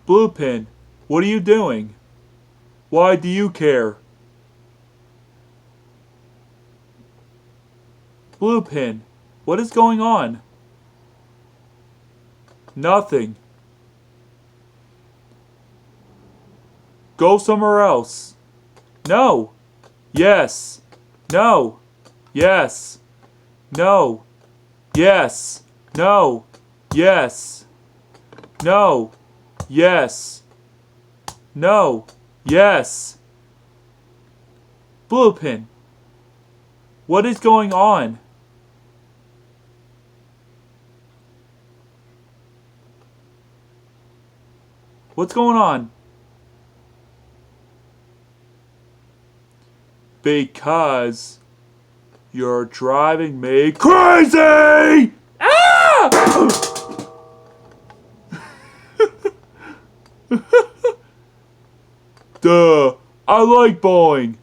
Blue Pin, what are you doing? Why do you care? Blue Pin, what is going on? Nothing. Go somewhere else. No. Yes. No. Yes. No. Yes. No. Yes. No. Yes. No. Yes. Blue Pin, what is going on? What's going on? Because you're driving me crazy! Ah! Duh, I like bowling.